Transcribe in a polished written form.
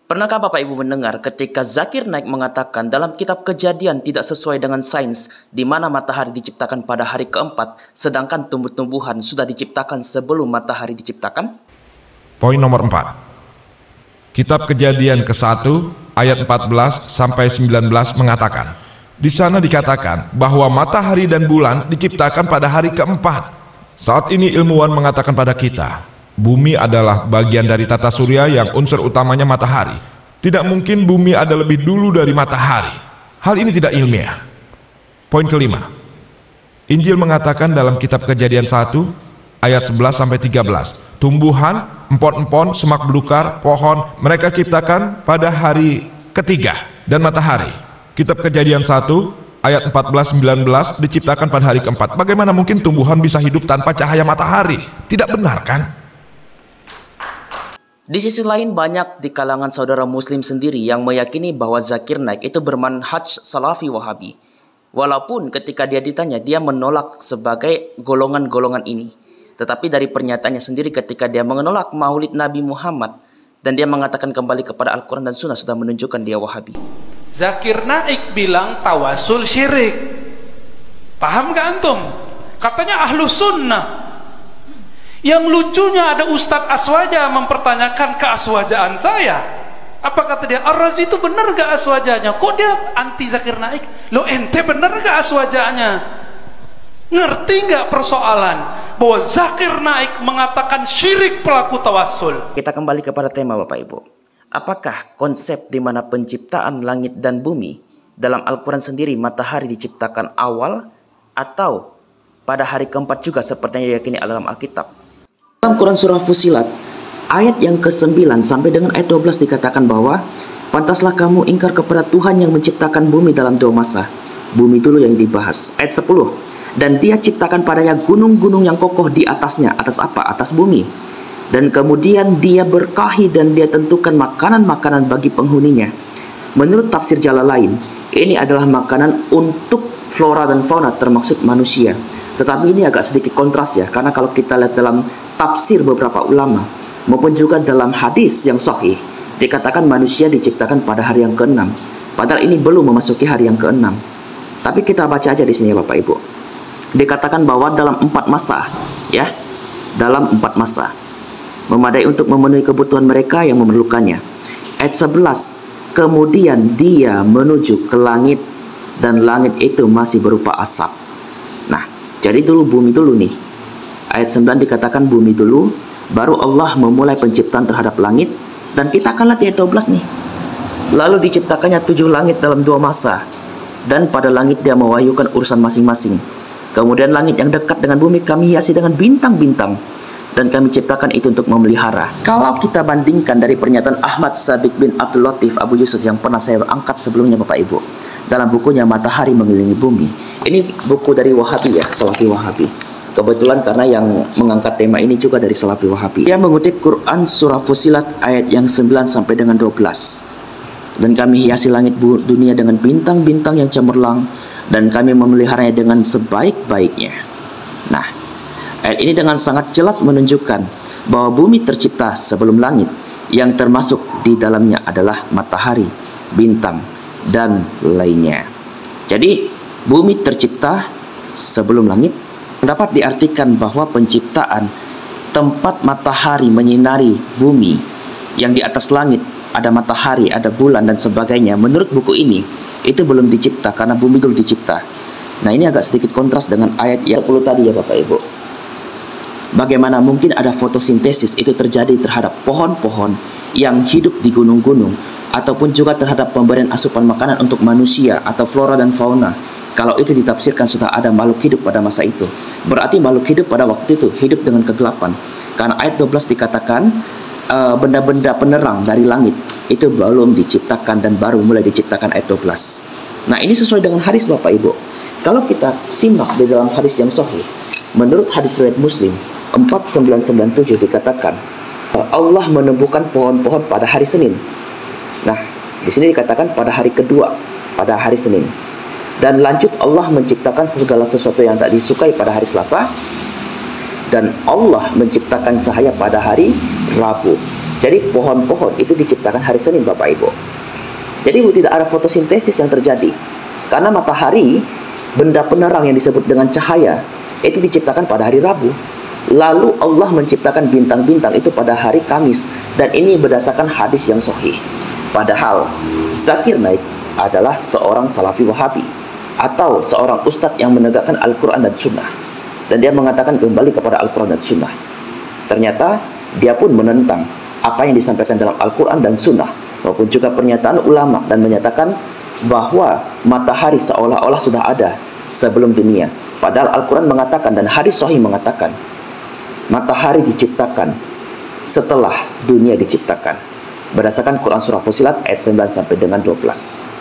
Pernahkah Bapak Ibu mendengar ketika Zakir Naik mengatakan dalam kitab Kejadian tidak sesuai dengan sains, di mana matahari diciptakan pada hari keempat, sedangkan tumbuh-tumbuhan sudah diciptakan sebelum matahari diciptakan? Poin nomor 4. Kitab Kejadian ke-1 ayat 14 sampai 19 mengatakan, di sana dikatakan bahwa matahari dan bulan diciptakan pada hari keempat. Saat ini ilmuwan mengatakan pada kita, bumi adalah bagian dari tata surya yang unsur utamanya matahari. Tidak mungkin bumi ada lebih dulu dari matahari. Hal ini tidak ilmiah. Poin kelima. Injil mengatakan dalam kitab Kejadian 1 ayat 11 sampai 13, tumbuhan, empon-empon, semak belukar, pohon mereka ciptakan pada hari ketiga, dan matahari. Kitab Kejadian 1 ayat 14-19 diciptakan pada hari keempat. Bagaimana mungkin tumbuhan bisa hidup tanpa cahaya matahari? Tidak benar kan? Di sisi lain, banyak di kalangan saudara muslim sendiri yang meyakini bahwa Zakir Naik itu bermanhaj salafi wahabi. Walaupun ketika dia ditanya, dia menolak sebagai golongan-golongan ini. Tetapi dari pernyataannya sendiri ketika dia menolak maulid Nabi Muhammad, dan dia mengatakan kembali kepada Al-Quran dan Sunnah, sudah menunjukkan dia wahabi. Zakir Naik bilang tawasul syirik. Paham gak antum? Katanya ahlu sunnah. Yang lucunya ada Ustadz Aswaja mempertanyakan keaswajaan saya. Apa kata dia? Ar-Razi itu benar gak aswajanya? Kok dia anti Zakir Naik? Lo ente benar gak aswajanya? Ngerti gak persoalan? Bahwa Zakir Naik mengatakan syirik pelaku tawasul. Kita kembali kepada tema Bapak Ibu. Apakah konsep di mana penciptaan langit dan bumi dalam Al-Quran sendiri matahari diciptakan awal atau pada hari keempat juga seperti yang diyakini dalam Alkitab? Dalam Quran surah Fusilat ayat yang ke-9 sampai dengan ayat 12 dikatakan bahwa pantaslah kamu ingkar kepada Tuhan yang menciptakan bumi dalam 2 masa. Bumi dulu yang dibahas. Ayat 10. Dan dia ciptakan padanya gunung-gunung yang kokoh di atasnya. Atas apa? Atas bumi. Dan kemudian dia berkahi dan dia tentukan makanan-makanan bagi penghuninya. Menurut tafsir Jalalain, ini adalah makanan untuk flora dan fauna termasuk manusia. Tetapi ini agak sedikit kontras ya, karena kalau kita lihat dalam tafsir beberapa ulama maupun juga dalam hadis yang sahih, dikatakan manusia diciptakan pada hari yang ke-6. Padahal ini belum memasuki hari yang ke-6. Tapi kita baca aja di sini ya Bapak Ibu. Dikatakan bahwa dalam 4 masa, ya, dalam 4 masa memadai untuk memenuhi kebutuhan mereka yang memerlukannya. Ayat 11, kemudian dia menuju ke langit dan langit itu masih berupa asap. Nah, jadi dulu bumi dulu nih. Ayat 9 dikatakan bumi dulu, baru Allah memulai penciptaan terhadap langit. Dan kita akan lihat di ayat 12 nih. Lalu diciptakannya 7 langit dalam 2 masa. Dan pada langit dia mewahyukan urusan masing-masing. Kemudian langit yang dekat dengan bumi kami hiasi dengan bintang-bintang. Dan kami ciptakan itu untuk memelihara. Kalau kita bandingkan dari pernyataan Ahmad Sabik bin Abdul Latif Abu Yusuf yang pernah saya angkat sebelumnya Bapak Ibu, dalam bukunya Matahari Mengelilingi Bumi. Ini buku dari Wahabi ya, Salafi Wahabi. Kebetulan karena yang mengangkat tema ini juga dari Salafi Wahabi. Dia mengutip Quran surah Fusilat ayat yang 9 sampai dengan 12. Dan kami hiasi langit dunia dengan bintang-bintang yang cemerlang, dan kami memeliharanya dengan sebaik-baiknya. Nah, ayat ini dengan sangat jelas menunjukkan bahwa bumi tercipta sebelum langit, yang termasuk di dalamnya adalah matahari, bintang, dan lainnya. Jadi, bumi tercipta sebelum langit dapat diartikan bahwa penciptaan tempat matahari menyinari bumi, yang di atas langit ada matahari, ada bulan, dan sebagainya. Menurut buku ini, itu belum dicipta karena bumi dulu dicipta. Nah, ini agak sedikit kontras dengan ayat yang 10 tadi ya Bapak Ibu. Bagaimana mungkin ada fotosintesis itu terjadi terhadap pohon-pohon yang hidup di gunung-gunung, ataupun juga terhadap pemberian asupan makanan untuk manusia atau flora dan fauna. Kalau itu ditafsirkan sudah ada makhluk hidup pada masa itu, berarti makhluk hidup pada waktu itu hidup dengan kegelapan. Karena ayat 12 dikatakan benda-benda penerang dari langit itu belum diciptakan dan baru mulai diciptakan ayat 12. Nah, ini sesuai dengan hadis Bapak Ibu. Kalau kita simak di dalam hadis yang sahih, menurut hadis riwayat Muslim 4997 dikatakan Allah menumbuhkan pohon-pohon pada hari Senin. Nah, di sini dikatakan pada hari kedua, pada hari Senin. Dan lanjut Allah menciptakan segala sesuatu yang tak disukai pada hari Selasa. Dan Allah menciptakan cahaya pada hari Rabu. Jadi pohon-pohon itu diciptakan hari Senin, Bapak Ibu. Jadi tidak ada fotosintesis yang terjadi. Karena matahari, benda penerang yang disebut dengan cahaya, itu diciptakan pada hari Rabu. Lalu Allah menciptakan bintang-bintang itu pada hari Kamis. Dan ini berdasarkan hadis yang sahih. Padahal Zakir Naik adalah seorang Salafi Wahabi, atau seorang ustadz yang menegakkan Al-Quran dan Sunnah. Dan dia mengatakan kembali kepada Al-Quran dan Sunnah. Ternyata dia pun menentang apa yang disampaikan dalam Al-Quran dan Sunnah, maupun juga pernyataan ulama, dan menyatakan bahwa matahari seolah-olah sudah ada sebelum dunia. Padahal Al-Quran mengatakan dan hadis sahih mengatakan matahari diciptakan setelah dunia diciptakan, berdasarkan Quran Surah Fussilat ayat 9 sampai dengan 12.